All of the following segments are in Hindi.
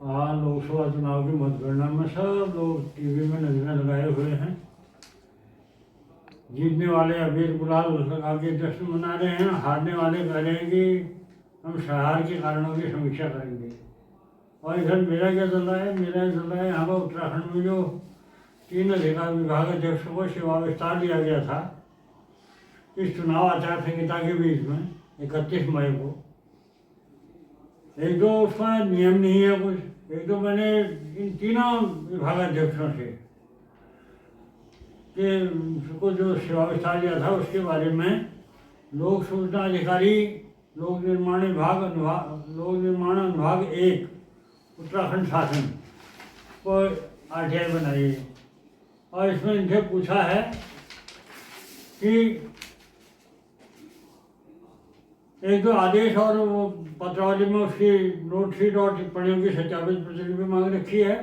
हाँ, लोकसभा चुनाव की मतगणना में सब लोग टीवी में नजरें लगाए हुए हैं। जीतने वाले अबीर गुलाल लगा के जश्न मना रहे हैं, हारने वाले कह रहे हैं कि हम शहर के कारणों की समीक्षा करेंगे। और इधर मेरा क्या चल रहा है? मेरा चल रहा है यहाँ पर उत्तराखंड में जो 3 अधिकार विभाग अध्यक्षों को सेवा विस्तार दिया गया था इस चुनाव आचार संहिता के बीच में 31 मई को। एक दो उसका नियम नहीं है कुछ, एक तो मैंने इन तीनों विभागाध्यक्षों से कि को जो सेवा विस्तार दिया था उसके बारे में लोक सूचना अधिकारी, लोक निर्माण अनुभाग 1 उत्तराखंड शासन को आरटीआई बनाई है। और इसमें इनसे पूछा है कि एक तो आदेश और वो पत्रावली में उसकी नोटशीट और टिप्पणियों की सत्यापित प्रतिलिपि मांग रखी है।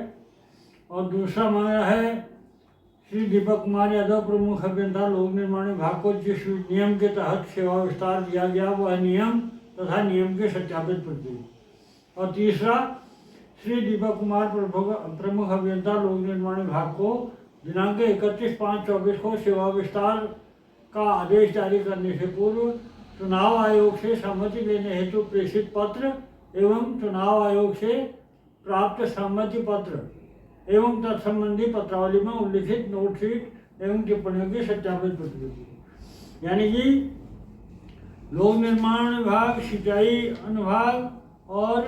और दूसरा मांगा है श्री दीपक कुमार यादव प्रमुख अभियंता लोक निर्माण विभाग को जिस नियम के तहत सेवा विस्तार दिया गया वह नियम तथा नियम के सत्यापित प्रति। और तीसरा श्री दीपक कुमार प्रमुख अभियंता लोक निर्माण विभाग को दिनांक 31/5/24 को सेवा विस्तार का आदेश जारी करने से पूर्व चुनाव आयोग से सहमति लेने हेतु प्रेषित पत्र एवं चुनाव आयोग से प्राप्त सहमति पत्र एवं तत्संबंधी पत्रावली में उल्लिखित नोटशीट एवं टिप्पणियों की सत्यापित प्रतिलिपि। यानी कि लोक निर्माण विभाग, सिंचाई अनुभाग और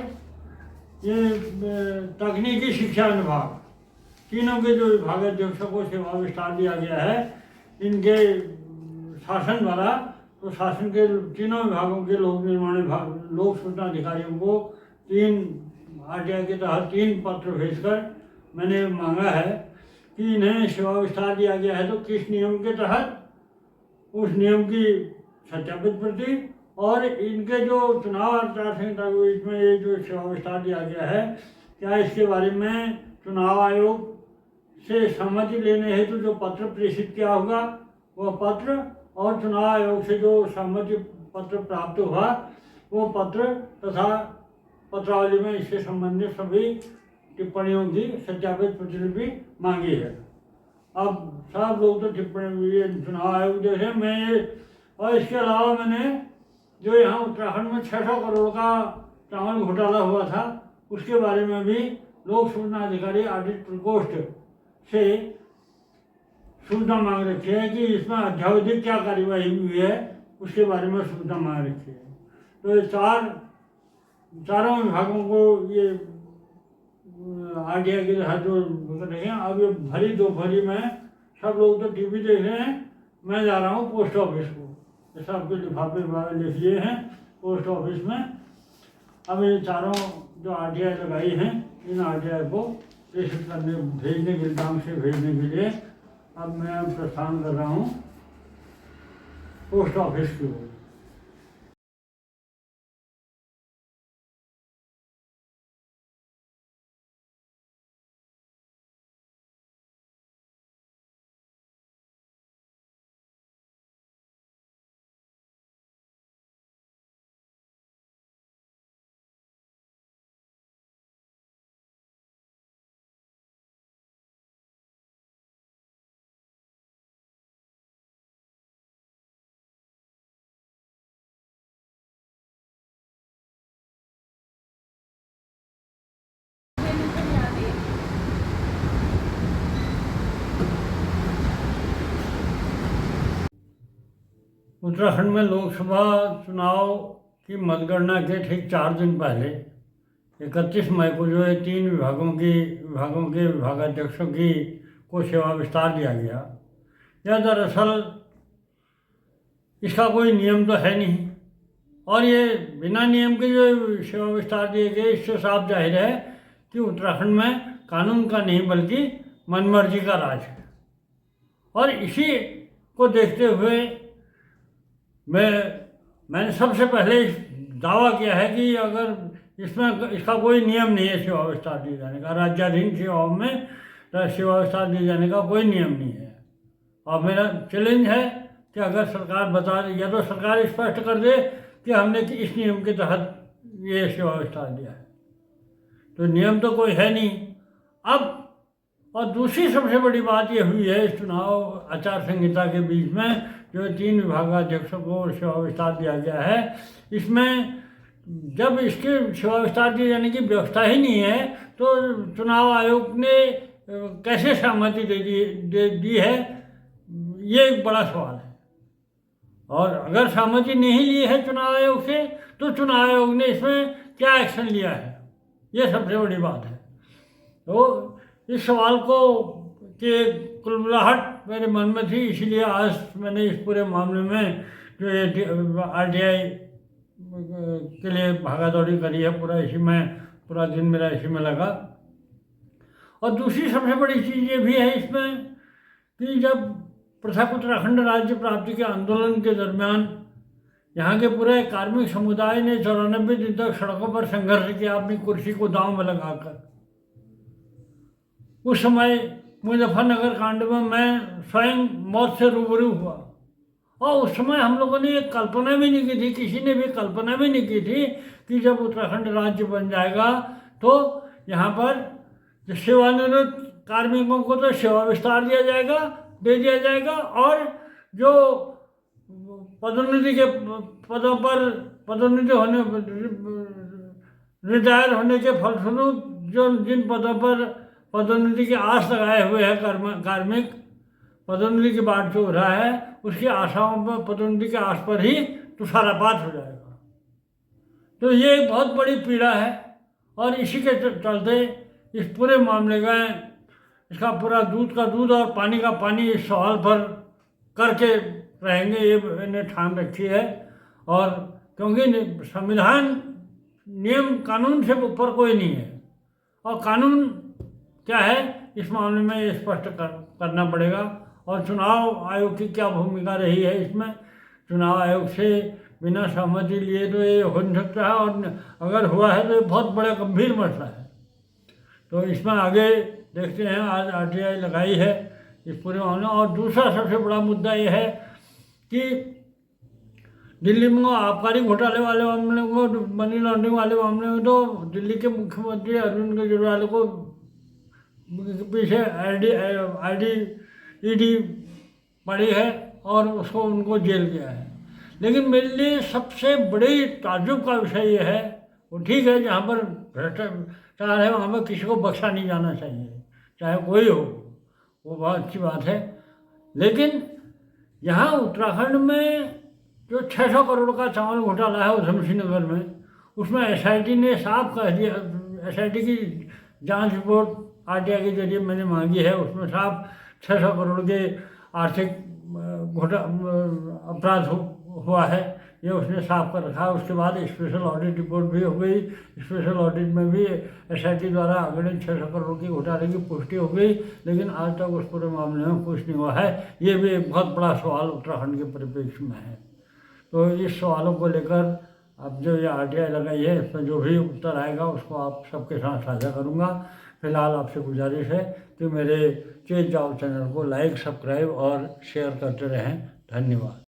ये तकनीकी शिक्षा अनुभाग, तीनों के जो विभागाध्यक्षों को सेवा विस्तार दिया गया है इनके शासन द्वारा, तो शासन के तीनों विभागों के लोक निर्माण विभाग लोक सूचना अधिकारियों को 3 आरटीआई के तहत 3 पत्र भेजकर मैंने मांगा है कि इन्हें सेवा विस्तार दिया गया है तो किस नियम के तहत, उस नियम की सत्यापित प्रति और इनके जो चुनाव आचार संहिता के बीच में ये जो सेवा विस्तार दिया गया है क्या इसके बारे में चुनाव आयोग से सहमति लेने हेतु जो पत्र प्रेषित किया होगा वह पत्र और चुनाव आयोग से जो सहमति पत्र प्राप्त हुआ वो पत्र तथा पत्रावली में इससे संबंधित सभी टिप्पणियों की सत्यापित प्रतिलिपि मांगी है। अब सब लोग तो टिप्पणी चुनाव आयोग जैसे मैं, और इसके अलावा मैंने जो यहाँ उत्तराखंड में 600 करोड़ का चावल घोटाला हुआ था उसके बारे में भी लोक सूचना अधिकारी ऑडिट प्रकोष्ठ से सूचना मांग रखी है कि इसमें अध्यावधिक क्या कार्यवाही हुई है उसके बारे में सूचना मांग रखी है। तो ये चारों विभागों को ये आरटीआई के तहत जो कर रहे हैं। अब ये भरी दोपहरी में सब लोग तो टीवी देख रहे हैं, मैं जा रहा हूँ पोस्ट ऑफिस को, ये सबके लिफाफे लिख लिए हैं पोस्ट ऑफिस में। अब ये चारों जो आरटीआई लगाई हैं इन आरटीआई को प्रेषित करने भेजने के काम से भेजने के लिए अब मैं प्रस्थान कर रहा हूँ पोस्ट ऑफिस की ओर। उत्तराखंड में लोकसभा चुनाव की मतगणना के ठीक 4 दिन पहले 31 मई को जो है 3 विभागों के विभागाध्यक्षों की को सेवा विस्तार दिया गया। यह दरअसल इसका कोई नियम तो है नहीं और ये बिना नियम के जो सेवा विस्तार दिए गए इससे साफ जाहिर है कि उत्तराखंड में कानून का नहीं बल्कि मनमर्जी का राज है। और इसी को देखते हुए मैंने सबसे पहले दावा किया है कि अगर इसका कोई नियम नहीं है सेवा विस्तार दिए जाने का, राज्याधीन सेवाओं में सेवा विस्तार दिए जाने का कोई नियम नहीं है। और मेरा चैलेंज है कि अगर सरकार बता दे या तो सरकार स्पष्ट कर दे कि हमने इस नियम के तहत ये सेवा विस्तार दिया है, तो नियम तो कोई है नहीं। अब और दूसरी सबसे बड़ी बात ये हुई है इस चुनाव आचार संहिता के बीच में, जो 3 विभागाध्यक्षों को सेवा विस्तार दिया गया है, इसमें जब इसके सेवा विस्तार की यानी कि व्यवस्था ही नहीं है तो चुनाव आयोग ने कैसे सहमति दे दी है, ये एक बड़ा सवाल है। और अगर सहमति नहीं ली है चुनाव आयोग से तो चुनाव आयोग ने इसमें क्या एक्शन लिया है, ये सबसे बड़ी बात है। तो इस सवाल को कि कुलबुलाहट मेरे मन में थी, इसलिए आज मैंने इस पूरे मामले में जो ये RTI के लिए भागा दौड़ी करी है, पूरा दिन मेरा इसी में लगा। और दूसरी सबसे बड़ी चीज़ ये भी है इसमें कि जब पृथक उत्तराखंड राज्य प्राप्ति के आंदोलन के दरमियान यहाँ के पूरे कार्मिक समुदाय ने 94 दिन तक सड़कों पर संघर्ष किया अपनी कुर्सी को दांव में लगाकर। उस समय मुजफ्फरनगर कांड में मैं स्वयं मौत से रूबरू हुआ और उस समय हम लोगों ने एक कल्पना भी नहीं की थी, किसी ने भी कल्पना भी नहीं की थी कि जब उत्तराखंड राज्य बन जाएगा तो यहाँ पर सेवानिवृत्त कार्मिकों को तो सेवा विस्तार दे दिया जाएगा और जो पदोन्नति के पदों पर पदोन्नति होने रिटायर होने के फलस्वरूप जो जिन पदों पर पदोन्नति की आस लगाए हुए हैं कार्मिक, पदोन्नति की बात जो हो रहा है उसकी आशाओं पर, पदोन्नति के आस पर ही तुषारपात हो जाएगा। तो ये एक बहुत बड़ी पीड़ा है और इसी के चलते इस पूरे मामले का इसका पूरा दूध का दूध और पानी का पानी इस सवाल पर करके रहेंगे, ये इन्हें ठान रखी है। और क्योंकि संविधान नियम कानून से ऊपर कोई नहीं है और कानून क्या है इस मामले में ये स्पष्ट करना पड़ेगा। और चुनाव आयोग की क्या भूमिका रही है इसमें, चुनाव आयोग से बिना सहमति लिए तो ये हो नहीं सकता है और अगर हुआ है तो ये बहुत बड़ा गंभीर मसला है। तो इसमें आगे देखते हैं, आज RTI लगाई है इस पूरे मामले। और दूसरा सबसे बड़ा मुद्दा ये है कि दिल्ली में आबकारी घोटाले वाले मामले को, मनी लॉन्ड्रिंग वाले मामले में तो दिल्ली के मुख्यमंत्री अरविंद केजरीवाल को पीछे ED पड़ी है और उसको उनको जेल किया है। लेकिन मेरे लिए सबसे बड़ी ताज्जुब का विषय ये है, वो ठीक है जहाँ पर भ्रष्टाचार है वहाँ पर किसी को बख्शा नहीं जाना चाहिए, चाहे कोई हो, वो बहुत अच्छी बात है। लेकिन यहाँ उत्तराखंड में जो 600 करोड़ का चावल घोटाला है उधमसिंह नगर में, उसमें SIT ने साफ कह दिया, SIT की जांच रिपोर्ट RTI के जरिए मैंने मांगी है, उसमें साफ 600 करोड़ के आर्थिक अपराध हुआ है, ये उसने साफ कर रखा है। उसके बाद स्पेशल ऑडिट रिपोर्ट भी हो गई, स्पेशल ऑडिट में भी SIT द्वारा अगले 600 करोड़ की घोटाले की पुष्टि हो गई, लेकिन आज तक उस पूरे मामले में कुछ नहीं हुआ है। ये भी एक बहुत बड़ा सवाल उत्तराखंड के परिप्रेक्ष्य में है। तो इस सवालों को लेकर अब जो ये RTI लगाई है इसमें जो भी उत्तर आएगा उसको आप सबके साथ साझा करूँगा। फिलहाल आपसे गुजारिश है कि मेरे चेत जाओ चैनल को लाइक, सब्सक्राइब और शेयर करते रहें। धन्यवाद।